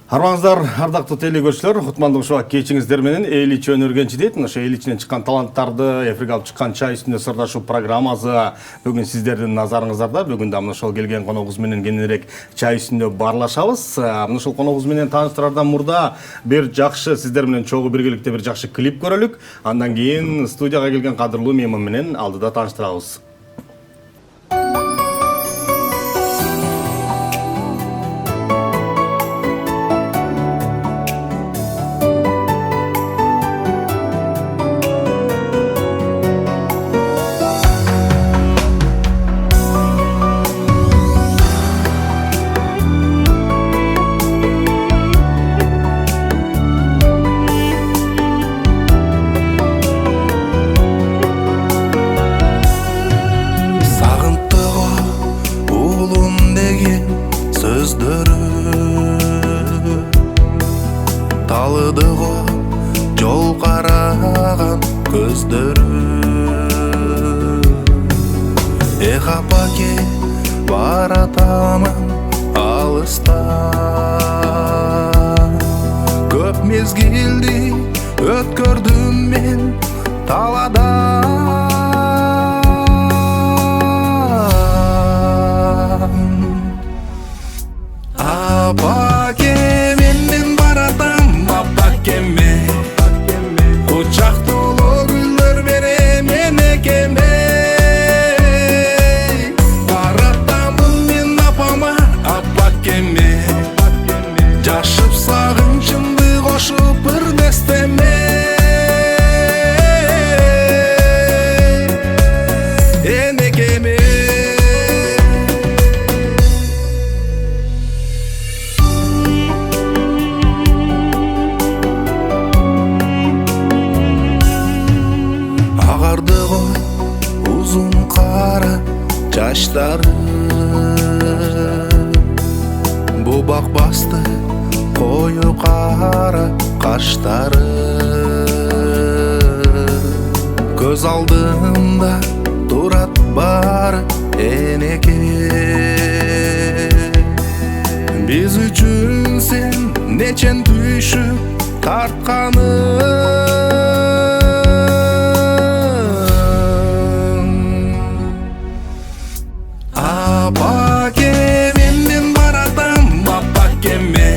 Армаңыздар, ардактуу теле көрүүчүлөр, кутмандык ушуга кечиңиздер менен эл ичи өнөргенчи дейт. Ошо эл ичинен чыккан таланттарды эфирге алып чыккан чай үстүндө сырдашуу программасы бүгүн сиздердин назарыңыздарда. Бүгүн да мына ошол келген коногубуз менен кененирээк чай үстүндө баарлашабыз. Мына ошол коногубуз менен тааныштырардан мурда бир жакшы сиздер менен чогуу биргеликте бир жакшы клип көрөлүк. Андан кийин студияга келген кадырлуу мейман менен алдыда тааныштырабыз. Баратамын алыста көп мезгилди өткөрдүм мен талада апаке менен баратам апакеме кучак толо гүлдөр берем энекеме жашып сагынчымды кошуп бир дестеме энекеме агарды ғой узун кара чачтары бубак басты koyu kara kaşları göz aldığımda durat bar eneke biz üçün sen neçen düşüp tartkanın apake menden baratam apakeme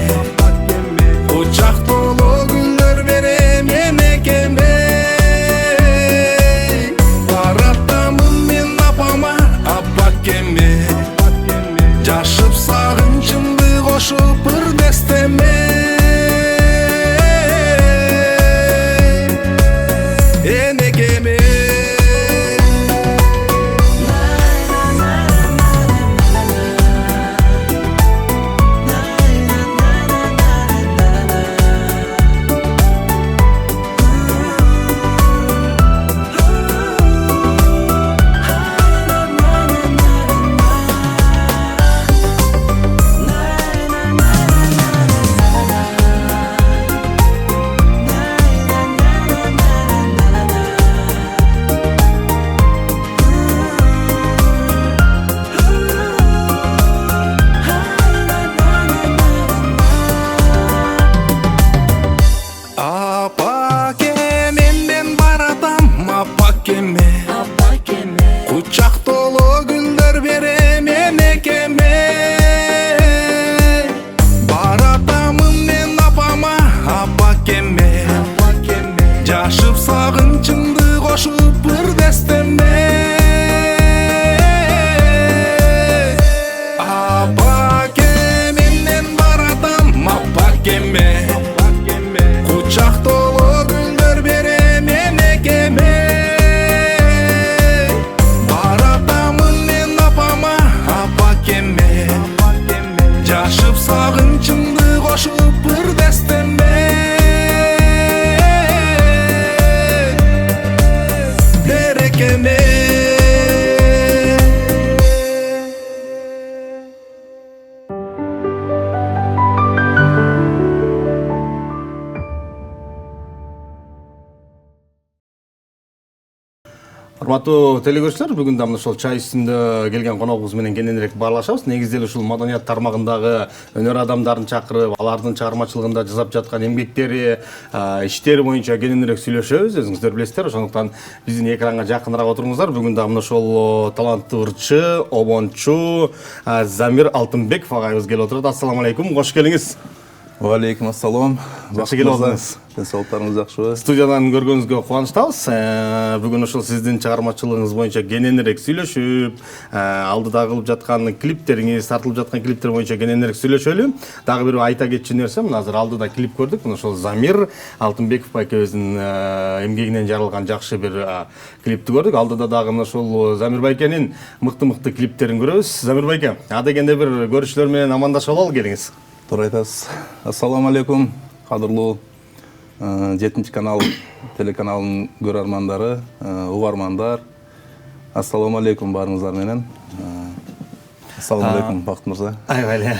жашып сагынчымды кошуп бир дестеме энекеме Kucak dolu güller verem enekeme Baratamın men apama apakeme Jaşıp sağınçımdı koşup bir desteme Apake menden baratam apakeme Kucak dolu güller verem enekeme жашып сагынчымды кошуп бир дестеме берекеме Урматтуу телекөрүүчүлөр, бүгүн да ушул чай үстүндө келген коногубуз менен кененирээк баарлашабыз. Негизи эле ушул маданият тармагындагы өнөр адамдарын чакырып, алардын чыгармачылыгында жасап жаткан эмгектери, иштери боюнча кененирээк сүйлөшөбүз. Өзүңүздөр билесиздер, ошондуктан биздин экранга жакыныраак отуруңуздар. Бүгүн да ушул таланттуу ырчы, обончу Замир Алтынбеков агайыбыз келип отурат. Ассаламу алейкум, кош келиңиз. Валейкум ассалам. Жакшы келип отуруңуз. Денсаулыктарыңыз жакшыбы? Студиядан көргөнүзгө кубанычтабыз. Бүгүн ушул сиздин чыгармачылыгыңыз боюнча кененирээк сүйлөшүп, алдыда кылып жаткан клиптериңиз, тартылып жаткан клиптер боюнча кененирээк сүйлөшөлү. Дагы бир айта кетчү нерсем, азыр алдыда клип көрдүк. Мына ушул Замир Алтынбеков байкебиздин эмгегинен жаралган жакшы бир клипти көрдүк. Алдыда дагы мына ушул Замир байкенин мыкты клиптерин көрөбүз. Замир байке, адегенде бир көрүүчүлөр менен амандашып алалы, келиңиз. Туура айтасыз. Ассаламу алейкум, кадырлуу 7-канал телеканалынын көрөрмандары, угармандар. Ассаламу алейкум баарыңыздар менен. Ассаламу алейкум, Бакыт мырза. Айбайле.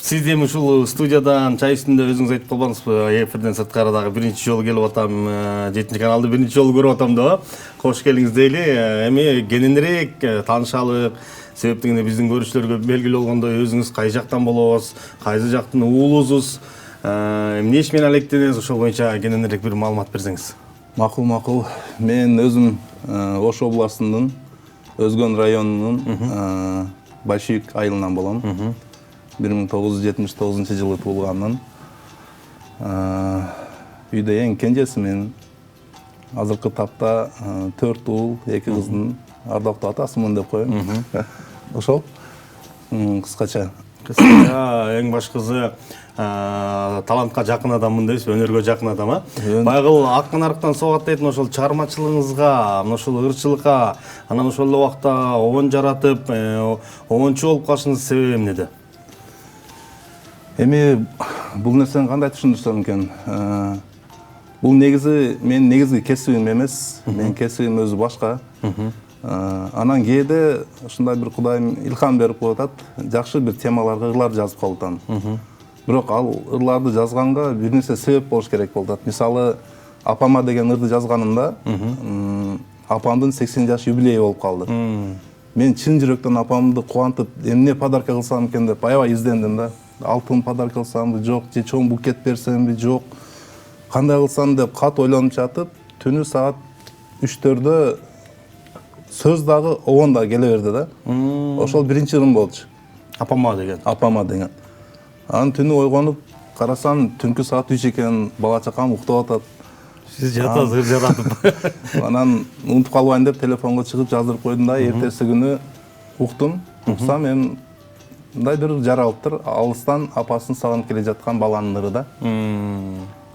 Сиз эми ушул студиядан чай үстүндө өзүңүз айтып калбаңызбы? Эфирден сырткары дагы биринчи жолу келип атам, 7-каналды биринчи жолу көрүп атам да. Кош келиңиз дейли. Эми кененирээк таанышалык. Себептигине биздин көрүүчүлөргө белгилүү болгондой, өзүңүз кай жактан болобуз, кайсы жактын уулусуз, эмне иш менен алектенесиз, ошол боюнча кененирээк бир маалымат берсеңиз. Макул. Мен өзүм Ош областынын Өзгөн районунун Башик айылынан болом. 1979-жылы туулганмын. Үйдө эң кенжесимин. Азыркы тапта 4 уул, 2 кыздын ардактуу атасымын деп коем. Ошол кыскача. Эң башкысы талантка жакын адаммын дейсиз, өнөргө жакын адам, Байгыл ак нарыктан согат дейт, ошол чыгармачылыгыңызга, ошол ырчылыкка, анан ошол эле убакта обон жаратып, обончу болуп калышыңыздын себеби эмнеде? Эми бул нерсени кандай түшүндүрсөм экен? Бул негизи менин негизги кесибим эмес, менин кесибим өзү башка. Анан кээде ушундай бир Кудайым илхам берип коюп атат, жакшы бир темаларга ырлар жазып калып атам. Бирок ал ырларды жазганга бир нерсе себеп болуш керек болуп атат. Мисалы, апама деген ырды жазганымда, апамдын 80 жаш юбилейи болуп калды. Мен чын жүрөктөн апамды кубантып, эмне подарка кылсам экен деп аябай издендим да. Алтын подарка кылсамбы, жок, же чоң букет берсемби, жок. Кандай кылсам деп кат ойлонуп жатып, түнү саат 3-4дө сөз дагы обон да келе берди да. Ошол биринчи ырым болчу. Апама деген. Анан түнү ойгонуп карасам, түнкү саат 3 экен, бала чакам уктап атат. Сиз жатасыз, ыр жаратып. Анан унутуп калбайын деп телефонго чыгып жаздырып койдум да, эртеси күнү уктум. Уксам эми мындай бир жаралыптыр, алыстан апасын сагынып келе жаткан баланын ыры да.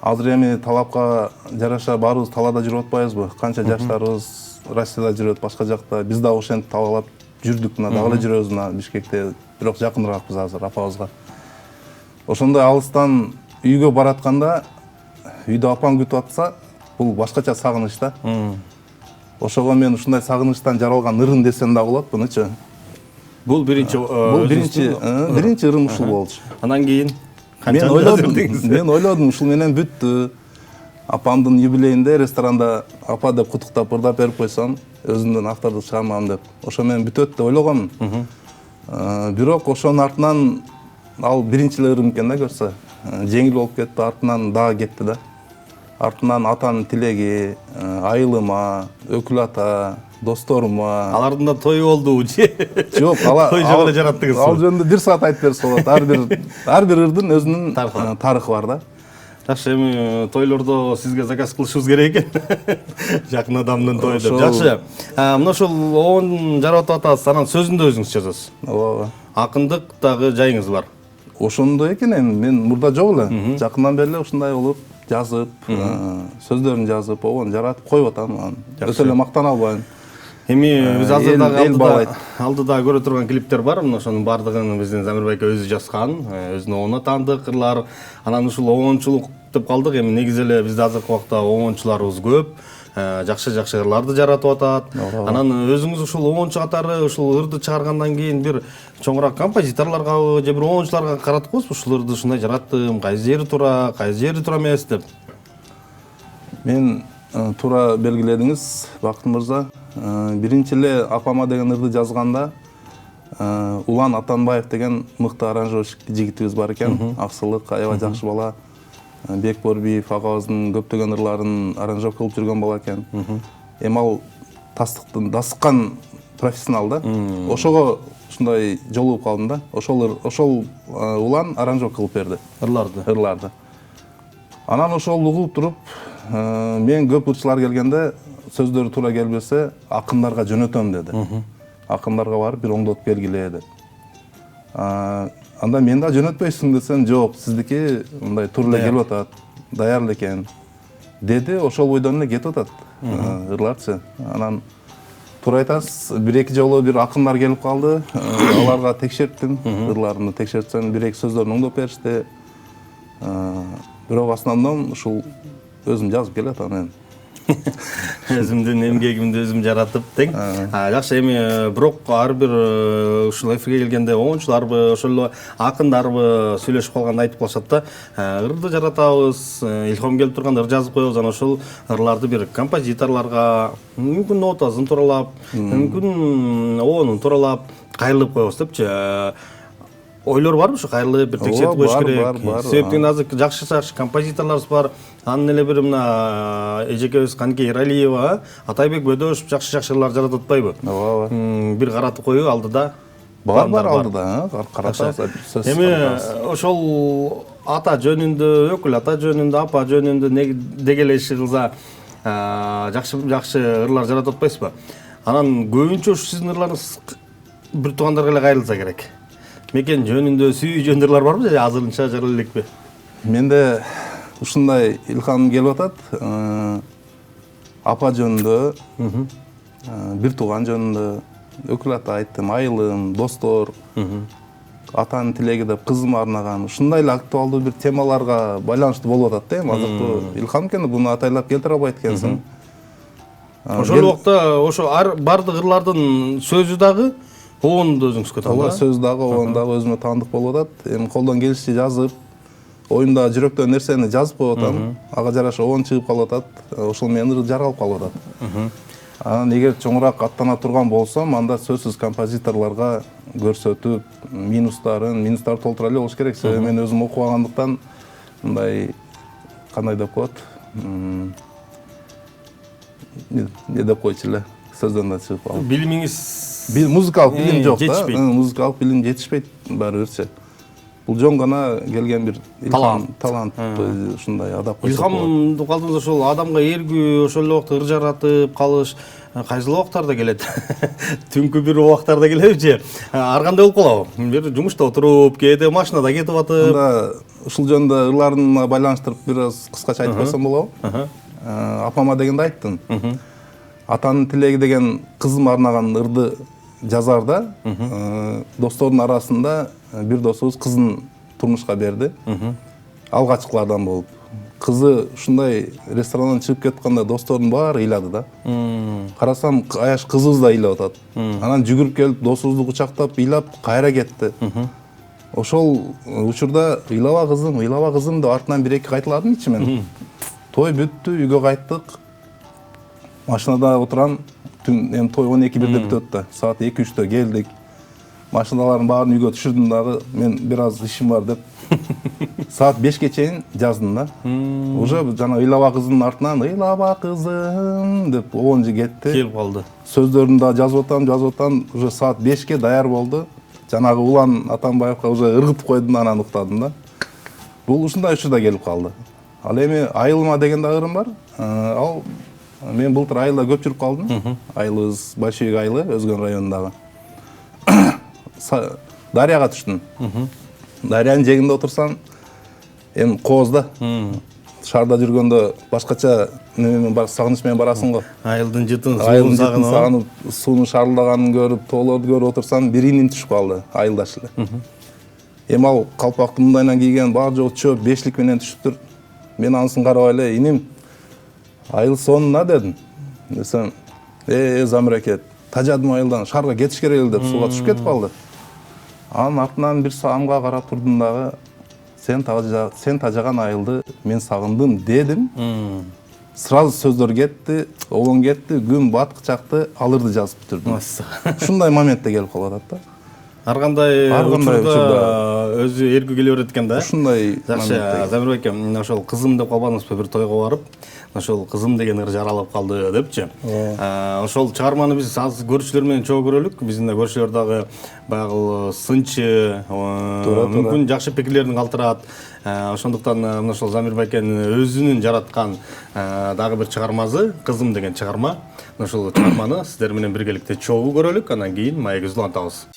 Азыр эми талапка жараша баарыбыз талаада жүрүп атпайбызбы? Канча жаштарыбыз Россияда жүрөт, башка жакта. Биз дагы ошентип талаалап жүрдүк, мына дагы эле жүрөбүз мына Бишкекте, бирок жакыныраакпыз азыр апабызга. Ошондой алыстан үйгө баратканда, үйдө апам күтүп атса, бул башкача сагыныч да. Ошого мен ушундай сагынычтан жаралган ырым десем да болот, мунучу. Бул биринчи ырым ушул болчу. Анан кийин мен ойлодум, ушул менен бүттү. Апамдын юбилейинде ресторанда апа деп куттуктап ырдап берип койсом, өзүмдөн автордук чыгармам деп. Ошо менен бүтөт деп ойлогом. Бирок ошонун артынан ал биринчи эле ырым экен да, көрсө. Жеңил болуп кетти, артынан дагы кетти да. Артынан атанын тилеги, айылыма, өкүл ата, досторума. Алардын да тою болду же? Жок, той жагына жараттыңыз. Ал жөнүндө 1 саат айтып берсе болот. Ар бир ырдын өзүнүн тарыхы бар да. Жакшы, эми тойлордо сизге заказ кылышыбыз керек экен. Жакын адамдын тою деп. Жакшы. Мына ушул обон жаратып атасыз, анан сөзүн да өзүңүз жазасыз. Ооба. Акындык дагы жайыңыз бар. Ошондой экен эми, мен мурда жок эле. Жакындан бери эле ушундай болуп, жазып, сөздөрүн жазып, обон жаратып коюп атам. Өтө эле мактана албайм. Эми биз азыр дагы алдыда көрө турган клиптер бар. Мына ошонун баардыгын биздин Замир байке өзү жазган, өзүнүн обонуна таандык ырлар. Анан ушул обончулук деп калдык. Эми негизи эле бизде азыркы убакта обончуларыбыз көп. Жакшы ырларды жаратып атат. Анан өзүңүз ушул обончу катары ушул ырды чыгаргандан кийин бир чоңураак композиторлорго же бир обончуларга караттыңызбы? Ушул ырды ушундай жараттым, кайсы жери туура эмес деп. Мен туура белгиледиңиз, Бактын мырза. Биринчи эле апама деген ырды жазганда Улан Атанбаев деген мыкты аранжировщик жигитибиз бар экен. Аксылык, аябай жакшы бала. Бек Борбиев агабыздын көптөгөн ырларын аранжировка кылып жүргөн бала экен. Эми ал дастыккан профессионал да. Ошого ушундай жолугуп калдым да. Ошол Улан аранжировка кылып берди. Ырларды. Анан ошол угуп туруп, мен көп ырчылар келгенде сөздөрү туура келбесе, акындарга жөнөтөм деди. Акындарга барып бир оңдотуп белгиле деп. Анда мен да жөнөтпөйсүң десем, жок, сиздики мындай туура эле келип атат, даяр эле экен деди. Ошол бойдон эле кетип атат ырларчы. Анан туура айтасыз, бир-эки жолу бир акындар келип калды. Аларга текшерттим, ырларымды текшертсем, бир-эки сөздөрүн оңдоп беришти. Бирок основном ушул өзүм жазып келатам мен. Өзүмдүн эмгегимди өзүм жаратып тең. Жакшы, эми бирок ар бир ушул эфирге келгенде оңчуларбы, ошол акындарбы сүйлөшүп калганда айтып калышат да. Ырды жаратабыз, илхом келип турганда ыр жазып коебуз, анан ошол ырларды бир композиторлорго, мүмкүн нотасын тууралап, мүмкүн оонун тууралап кайрылып коебуз депчи. Ойлор барбы ушу кайрылып бир текшертип коюш керек? Себептен азыр жакшы композиторлорубуз бар. Анын эле бир мына эжекебиз Канке Иралиева, Атайбек Бөдөшев жакшы ырлар жаратып атпайбы? Ооба. Бир каратып коюу алдыда. Бар алдыда, каратабыз. Эми ошол ата жөнүндө, өкүл ата жөнүндө, апа жөнүндө деги эле иш кылса, жакшы ырлар жаратып атпайсызбы? Анан көбүнчө ушу сиздин ырларыңыз бир туугандарга эле кайрылса керек. Мекен жөнүндө сүйүү жөндөрлөр барбы же азырынча жарала элекпи? Менде ушундай илхам келип атат. Апа жөнүндө, бир тууган жөнүндө, өкүл ата айттым, айылым, достор, атанын тилеги деп кызыма арнаган, ушундай эле актуалдуу бир темаларга байланыштуу болуп атат да. Азыркы илхам экен, буну атайлап келтире албайт экенсиң. Ошол убакта ошо бардык ырлардын сөзү дагы оонду өзүңүзгө таандык. Сөз дагы, оон дагы өзүмө таандык болуп атат. Эми колдон келишинче жазып, оюмда жүрөктөн нерсени жазып коюп атам. Ага жараша оон чыгып калып атат. Ошол менен ыр жаралып калып атат. Анан эгер чоңураак аттана турган болсом, анда сөзсүз композиторлорго көрсөтүп, минустарды толтура эле болуш керек. Себеби мен өзүм окубагандыктан мындай кандай деп коет? Не деп койчу эле? Сөздөн да чыгып калды. Билимиңиз музыкалык билим жок да. Жетишпейт. Музыкалык билим жетишпейт баары бирче. Бул жон гана келген бир талант ушундай адап койсок. Илхамды калдыңыз ошол адамга эргүү, ошол эле убакта ыр жаратып калыш кайсыл убактарда келет? Түнкү бир убактарда келеби же? Ар кандай болуп калабы? Бир жумушта отуруп, кээде машинада кетип атып. Анда ушул жөнүндө ырларына байланыштырып бир аз кыскача айтып койсом болобу? Апама дегенде айттым. Атанын тилеги деген кызыма арнаган ырды жазарда, достордун арасында бир досубуз кызын турмушка берди. Алгачкылардан болуп. Кызы ушундай ресторандан чыгып кетканда достордун баары ыйлады да. Карасам, аяш кызыбыз да ыйлап атат. Анан жүгүрүп келип, досубузду кучактап, ыйлап, кайра кетти. Ошол учурда ыйлаба кызым деп артынан бир-эки кайталадым ичимен. Той бүттү, үйгө кайттык. Машинада отурам, эми той 12-1де бүтөт да. Саат 2-3тө келдик. Машиналардын баарын үйгө түшүрдүм дагы, мен бир аз ишим бар деп. Саат 5ке чейин жаздым да. Уже жана ыйлаба кызымдын артынан ыйлаба кызым деп оонжу кетти. Келип калды. Сөздөрүн да жазып атам, уже саат 5ке даяр болду. Жанагы Улан Атанбаевга уже ыргытып койдум, анан уктадым да. Бул ушундай учурда келип калды. Ал эми айылыма деген да ырым бар. Ал мен былтыр айылда көп жүрүп калдым. Айылыбыз Большевик айылы, Өзгөн районундагы. Дарыяга түштүм. Дарыянын жээгинде отурсам, эми коозда. Шаарда жүргөндө башкача немен бар, сагыныч менен барасың го. Айылдын жытын суун сагынып, суунун шарылдаганын көрүп, тоолорду көрүп отурсам, бир иним түшүп калды, айылдаш эле. Эми ал калпакты мындайынан кийген, баары жогу чөп, бешлик менен түшүптүр. Мен анысын карабай эле, иним, айыл сонуна дедим. Десем, замирекет, тажадым айылдан, шаарга кетиш керек эле деп сууга түшүп кетип калды. Анын артынан бир саамга карап турдум дагы, сен тажаган айылды мен сагындым дедим. сразу сөздөр кетти, огон кетти, күн баткы чакты алырды жазып бүтүрдүм. Ушундай моментте келип калып атат да. Ар кандай учурда өзү эргүү келе берет экен да. Ушундай жакшы. Замирбек эке, ошол кызым деп калбадыңызбы бир тойго барып, ошол кызым деген ыр жаралап калды депчи. Ошол чыгарманы биз азыр көрүүчүлөр менен чогуу көрөлүк. Биздин көрүүчүлөр дагы баягы сынчы, мүмкүн жакшы пикирлерин калтырат. Ошондуктан мына ошол Замирбек экенин өзүнүн жараткан дагы бир чыгармасы, кызым деген чыгарма. Ошол чыгарманы сиздер менен биргеликте чогуу көрөлүк, андан кийин маегибизди улантабыз.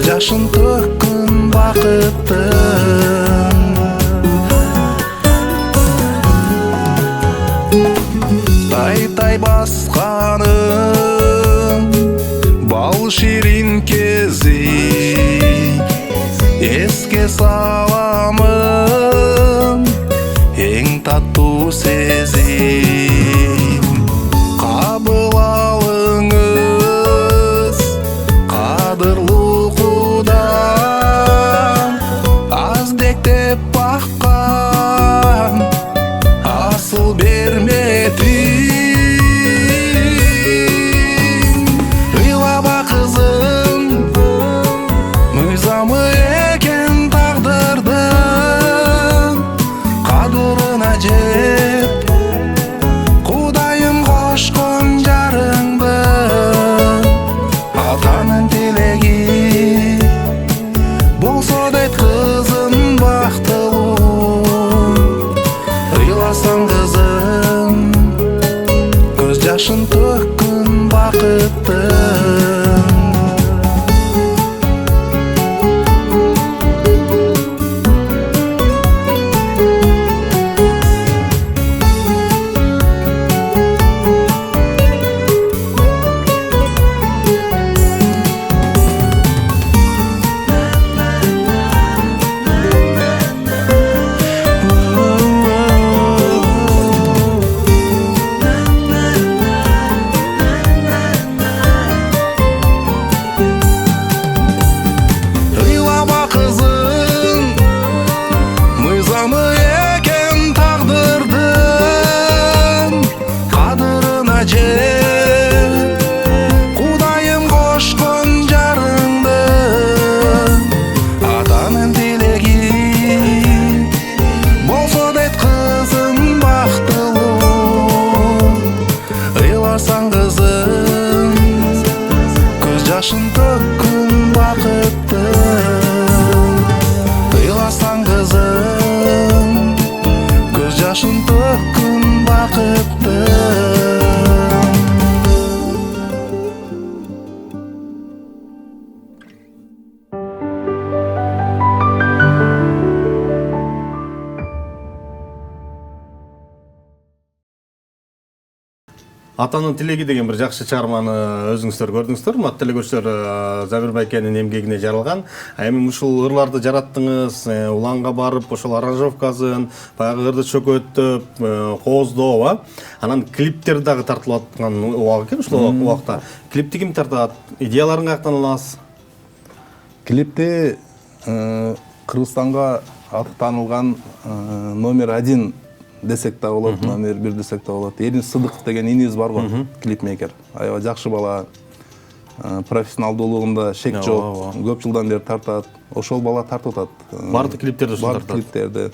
жашын төккүн бакыттын тай басканың бал ширин кези эске саламын эң таттуу сезим кабыл алыңыз кадырлуу кудан аздектеп баккан асыл бермети Атанын тилеги деген бир жакшы чыгарманы өзүңүздөр көрдүңүздөр. Урматтуу телекөрүүчүлөр, Замир Байкенин эмгегине жаралган. Эми ушул ырларды жараттыңыз, уланга барып, ошол аранжировкасын, баягы ырды чөкөттөп, кооздоп, анан клиптер дагы тартылып аткан убак экен ушул убакта. Клипти ким тартат? Идеяларын каяктан аласыз? Клипти Кыргызстанга аты таанылган номер 1 десек да болот, номер 1 десек да болот. Эрнис Сыдыков деген инибиз бар го, клипмейкер. Аябай жакшы бала, профессионалдуулугунда шек жок, көп жылдан бери тартат. Ошол бала тартып атат. Бардык клиптерди ошол тартат. Бардык клиптерди.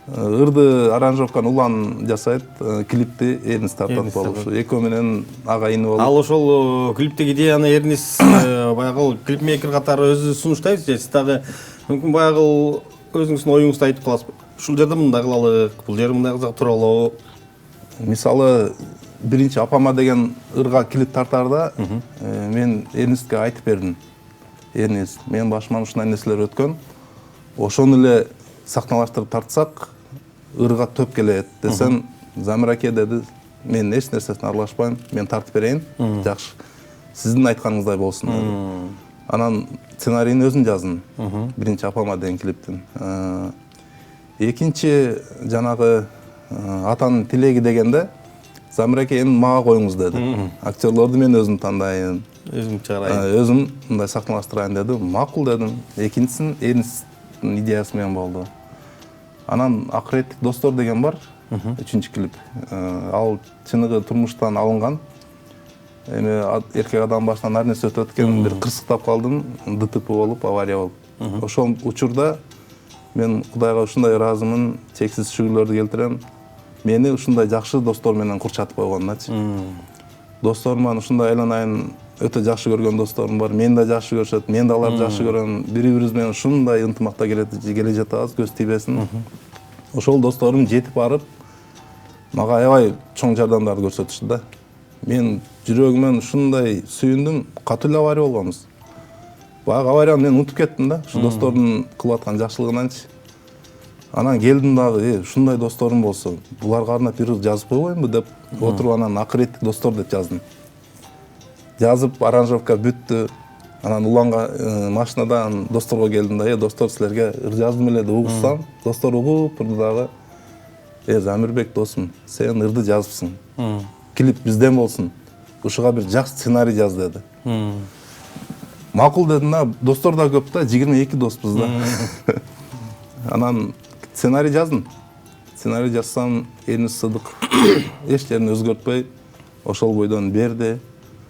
Ырды аранжировканы улан жасайт, клипти Эрнис тартат болуп. Экөө менен агайын болуп. Ал ошол клиптеги идеяны Эрнис баягы клипмейкер катары өзү сунуштайбыз же, сиз дагы мүмкүн баягы өзүңүздүн оюңузду айтып каласызбы? Ушул жерде мындай кылалык, бул жер мындай кылсак тууралуу. Мисалы, биринчи апама деген ырга клип тартарда мен Эрниске айтып бердим. Эрнис, менин башыман ушундай нерселер өткөн. Ошону эле сахналаштырып тартсак, ырга төп келет десем, Замир аке деди, мен эч нерсесине аралашпайм, мен тартып берейин. Жакшы. Сиздин айтканыңыздай болсун деди. Анан сценарийин өзүн жаздым. Биринчи апама деген клиптин. Экинчи жанагы атанын тилеги дегенде Замир аке эми мага коюңуз деди. Актерлорду мен өзүм тандайын. Өзүм чыгарайын. Өзүм мындай сахналаштырайын деди. Макул дедим. Экинчисин Эрнистин идеясы менен болду. Анан Акыреттик достор деген бар. Үчүнчү клип. Ал чыныгы турмуштан алынган. Эми эркек адам башынан ар нерсе өтүп өткөн, бир кырсыктап калдым, ДТП болуп, авария болуп. Ошол учурда мен Кудайга ушундай ыраазымын, чексиз шүгүрлөрдү келтирем. Мени ушундай жакшы достор менен курчатып койгонуначы. Досторуман ушундай айланайын, өтө жакшы көргөн досторум бар. Мени да жакшы көрүшөт, мен да аларды жакшы көрөм. Бири-бирибиз менен ушундай ынтымакта келе жатабыз, көз тийбесин. Ошол досторум жетип барып, мага аябай чоң жардамдарды көрсөтүштү да. Мен жүрөгүмөн ушундай сүйүндүм, катуу эле авария болгонбуз. Баягы аварияны мен унутуп кеттим да, ушу достордун кылып аткан жакшылыгынанчы. Анан келдим дагы, ушундай досторум болсо, буларга арнап бир жазып койбоймбу деп отуруп анан Акыреттик достор деп жаздым. Жазып, аранжировка бүттү. Анан уланга машинадан досторго келдим да, достор силерге ыр жаздым эле деп угушсам, достор угуп турду дагы. Замирбек досум, сен ырды жазыпсың. Клип бизден болсун. Ушуга бир жакшы сценарий жаз деди. Макул дедим да, достор да көп да, 22 доспуз да. Анан сценарий жаздым. Сценарий жазсам, Эрнис Сыдыков эч жерин өзгөртпөй, ошол бойдон берди.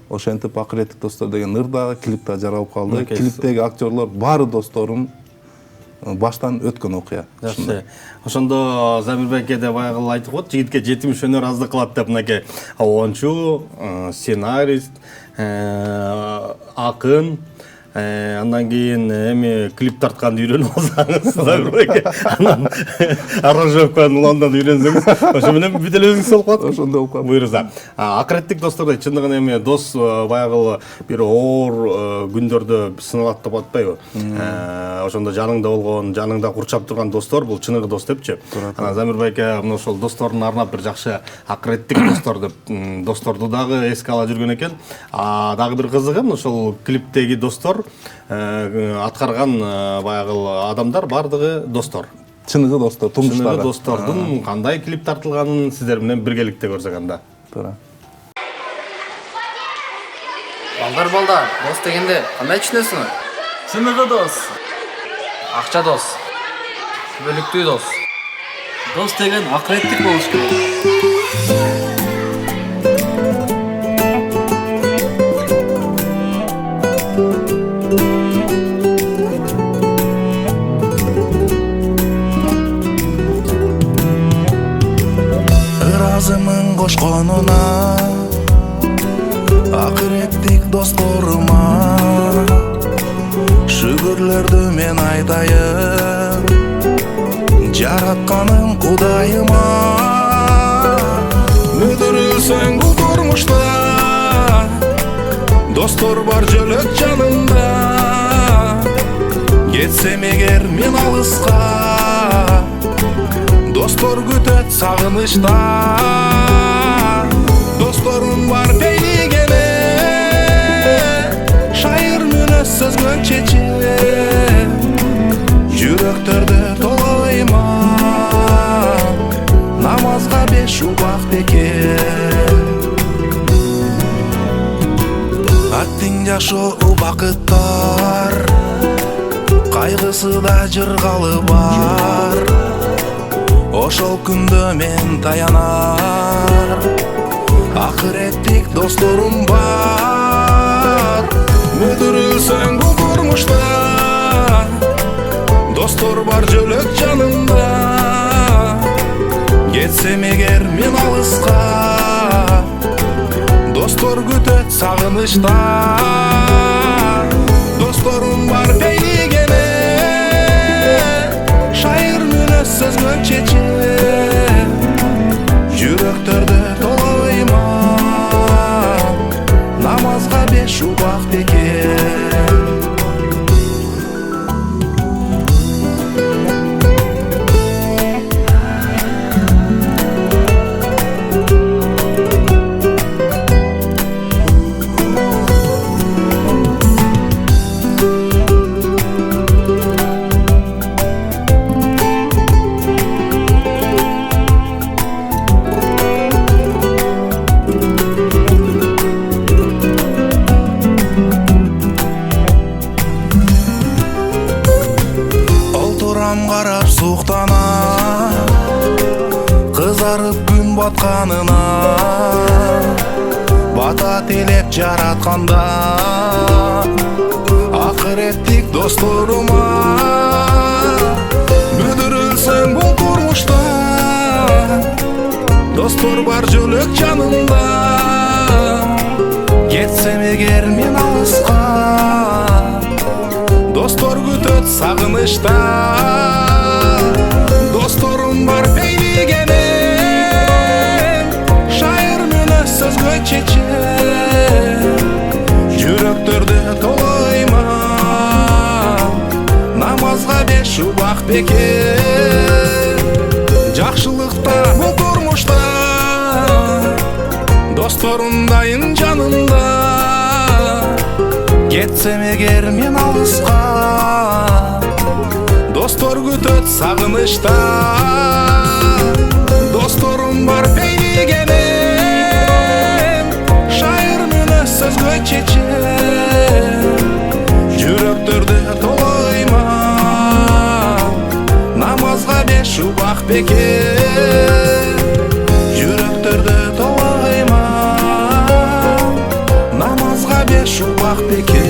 Ошентип Акыреттик достор деген ырда, клипте жаралып калды. Клиптеги актерлор баары досторум, баштан өткөн окуя. Жакшы. Ошондо Замир Байке де баягы айтып коет, жигитке жетимиш өнөр аздык кылат деп, мынакей оончу, сценарист, акын, андан кийин эми клип тартканды үйрөнүп алсаңыз, Замир Байке, анан аранжировканы уландан үйрөнсөңүз, ошо менен бүт эле өзүңүз болуп калат. Ошондой болуп калат. Буйрса. Акыреттик достордой чындыгын эми дос баягы бир оор күндөрдө сыналат деп атпайбы? Ошондо жаныңда болгон, жаныңда курчап турган достор бул чыныгы дос депчи. Анан Замир Байке мына ошол досторуна арнап бир жакшы Акыреттик достор деп досторду дагы эске ала жүргөн экен. Дагы бир кызыгы ошол клиптеги достор аткарган баягы адамдар бардыгы достор. Чыныгы достор, тумуштагы. Чыныгы достордун кандай клип тартылганын сиздер менен биргеликте көрсөк анда. Туура. Балдар, дос дегенде кандай түшүнөсүңөр? Чыныгы дос. Акча дос. Бөлүктүү дос. Дос деген акыреттик болуш керек. Ыраазымын кошконуна, Акыреттик досторума, шүгүрлөрдү мен айтайын, жаратканым Кудайыма. Мүдүрүлсөң бул турмушта, достор бар жөлөк жанымда. Кетсем эгер мен алыска, достор күтөт сагынычта. Достор жашоо убакыттар, кайгысы да жыргалы бар. Ошол күндө мен таянар, акыреттик досторум бар. Мүдүрүлсөң бул турмушта, достор бар жөлөк жанымда. Кетсем эгер мен алыска, достор күтөт сагынычта. Досторум бар бейлигене, шайыр мүнөз сөзгө чече. Жүрөктөрдө толойма, намазга 5 убак теке. Карап суктана, кызарып күн батканына, бата телеп жаратканда, акыреттик досторума. Бүдүрүлсөң бул турмушта, достор бар жөлөк жанымда. Кетсем эгер мен алыска, достор күтөт сагынычта. Досторум бар бейлигене, шайыр мүнөз сөзгө чече. Жүрөктөрдө толойма, намазга 5 убак беке. Жакшылыкта бул турмушта, досторум дайын жанымда. Кетсем эгер мен алыска, достор күтөт сагынычта. Досторум бар бейлигене, шайыр мүнөз сөзгө чече. Жүрөктөрдө толойма, намазга 5 убак беке. Жүрөктөрдө толойма, намазга 5 убак беке.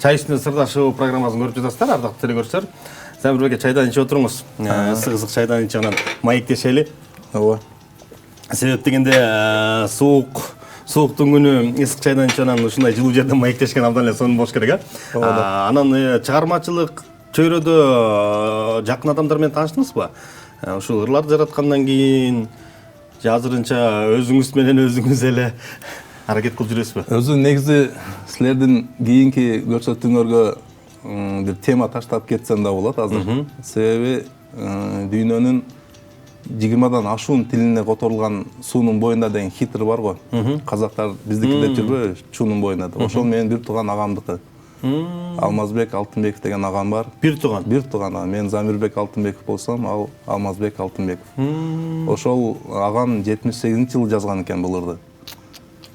Чай үстүндө сырдашы программасын көрүп жатасыздар, ардактуу телекөрүүчүлөр. Замирбекке чайдан ичип отуруңуз. Ысык чайдан ичип анан маектешели. Ооба. Себеп дегенде сууктун күнү ысык чайдан ичип анан ушундай жылуу жерден маектешкен абдан эле сонун болуш керек, Анан чыгармачылык чөйрөдө жакын адамдар менен тааныштыңызбы? Ушул ырларды жараткандан кийин азырынча өзүңүз менен өзүңүз эле аракет кылып жүрөсүзбү? Өзү негизи силердин кийинки көрсөтүүңөргө бир тема таштап кетсем да болот азыр. Себеби дүйнөнүн 20дан ашуун тилине которулган суунун боюнда деген хитр бар го. Казактар биздики деп жүрбөйбү, чуунун боюнда. Ошол менен бир тууган агамдыкы. Алмазбек Алтынбеков деген агам бар. Бир тууган. Бир тууган. Мен Замирбек Алтынбеков болсом, ал Алмазбек Алтынбеков. Ошол агам 78-жылы жазган экен бул ырды.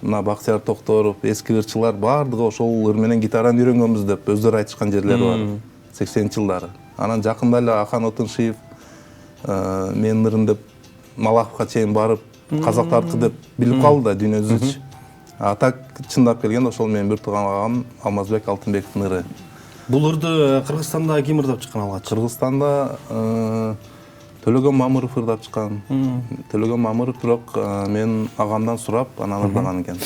Мына Бактияр Токторов, эски ырчылар бардыгы ошол ыр менен гитараны үйрөнгөнбүз деп өздөрү айтышкан жерлери бар. 80-жылдары. Анан жакында эле Ахан Отуншиев менин ырым деп Малаховго чейин барып, казактардыкы деп билип калды да дүйнө жүзүчү. А так чындап келгенде ошол менин бир тууган агам Алмазбек Алтынбековдун ыры. Бул ырды Кыргызстанда ким ырдап чыккан алгач? Кыргызстанда Төлөгөн Мамыров ырдап чыккан. Төлөгөн Мамыров бирок мен агамдан сурап анан ырдаган экен.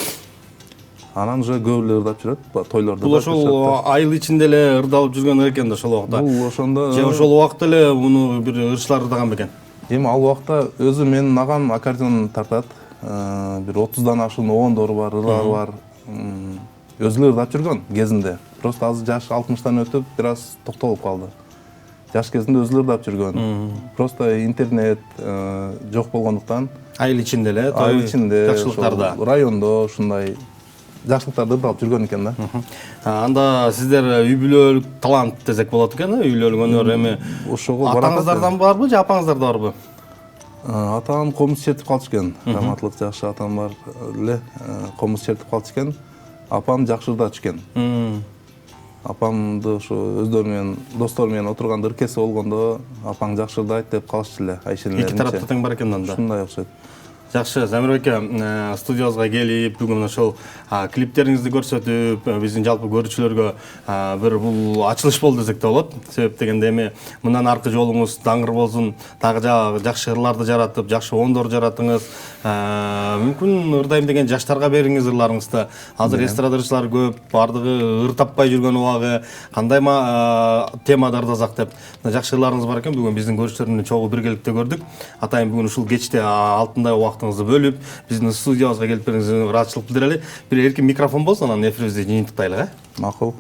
Анан уже көп эле ырдап жүрөт, тойлордо. Бул ошол айыл ичинде эле ырдалып жүргөн экен да ошол убакта. Бул ошондо же ошол убакта эле муну бир ырчылар ырдаган бекен? Эми ал убакта өзү менин агам аккордеон тартат. Бир 30дан ашуун оондору бар, ырлары бар. Өзү эле ырдап жүргөн кезинде. Просто азыр жаш 60-тан өтүп, бир аз токтолуп калды. Жаш кезинде өзү эле ырдап жүргөн. Просто интернет жок болгондуктан Айыл ичинде эле, айыл ичинде, жакшылыктарда, райондо ушундай жакшылыктарды ырдалып жүргөн экен да. Анда сиздер үй бүлөлүк талант десек болот экен, үй бүлөлүк өнөр эми Ошого барат. атаңыздардан барбы же апаңыздарда барбы? Атам комуз чертип калчу экен. Драматлык жакшы атам бар эле, комуз чертип калчу экен. Апам жакшы ырдачу экен. Апамды ошо өздөрү менен, достору менен отурганда ыркеси болгондо апаң жакшы ырдайт деп калышчу эле Айшенилеринче. Эки тарапта тең бар экен анда. Ушундай окшойт. Жакшы, Замир аке, студиябызга келип, бүгүн ошол клиптериңизди көрсөтүп, биздин жалпы көрүүчүлөргө бир бул ачылыш болду десек да болот. Себеп дегенде эми мындан аркы жолуңуз даңгыр болсун, дагы жакшы ырларды жаратып, жакшы ондор жаратыңыз. Мүмкүн ырдайм деген жаштарга бериңиз ырларыңызды. Азыр эстрадачылар көп, бардыгы ыр таппай жүргөн убагы, кандай темада ырдасак деп. Жакшы ырларыңыз бар экен, бүгүн биздин көрүүчүлөр менен чогуу биргеликте көрдүк. Атайын бүгүн ушул кечте алтындай убактыңызды бөлүп, биздин студиябызга келип бериңизге ыраазычылык билдирели. Бир эркин микрофон болсо, анан эфирибизди жыйынтыктайлык, Макул.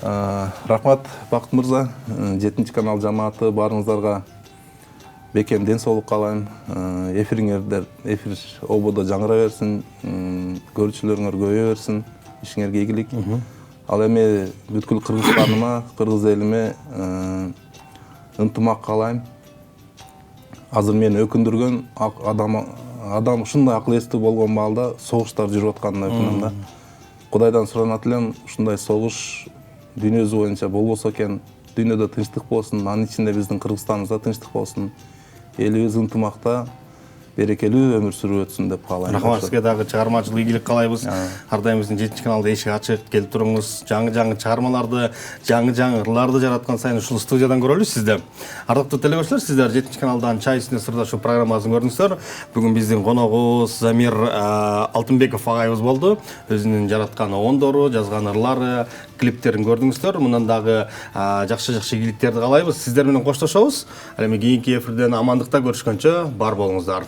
Рахмат Бакыт мырза, 7 канал жамааты баарыңыздарга бекем ден соолук каалайм. Эфириңердер, эфир ободо жаңыра берсин, көрүүчүлөрүңөр көбөйө берсин, ишиңерге ийгилик. Ал эми бүткүл Кыргызстаныма, кыргыз элиме ынтымак каалайм. Азыр мени өкүндүргөн адам ушундай акыл эстүү болгон маалда согуштар жүрүп атканына өкүнөм да. Кудайдан суранат элем, ушундай согуш дүйнө жүзү боюнча болбосо экен, дүйнөдө тынчтык болсун, анын ичинде биздин Кыргызстаныбызда тынчтык болсун, элибиз ынтымакта берекелүү өмүр сүрүп өтсүн деп каалайм. Рахмат, сизге дагы чыгармачылык ийгилик каалайбыз. Ар дайым биздин 7 каналда эшик ачык, келип туруңуз. Жаңы чыгармаларды, жаңы ырларды жараткан сайын ушул студиядан көрөлү сизди. Ардактуу телекөрүүчүлөр, сиздер 7 каналдан чай үстүндө сырдашуу программасын көрдүңүздөр. Бүгүн биздин коногубуз Замир Алтынбеков агайыбыз болду. Өзүнүн жараткан ондору, жазган ырлары, клиптерин көрдүңүздөр. Мындан дагы жакшы ийгиликтерди каалайбыз. Сиздер менен коштошобуз. Ал эми кийинки эфирден амандыкта көрүшкөнчө бар болуңуздар.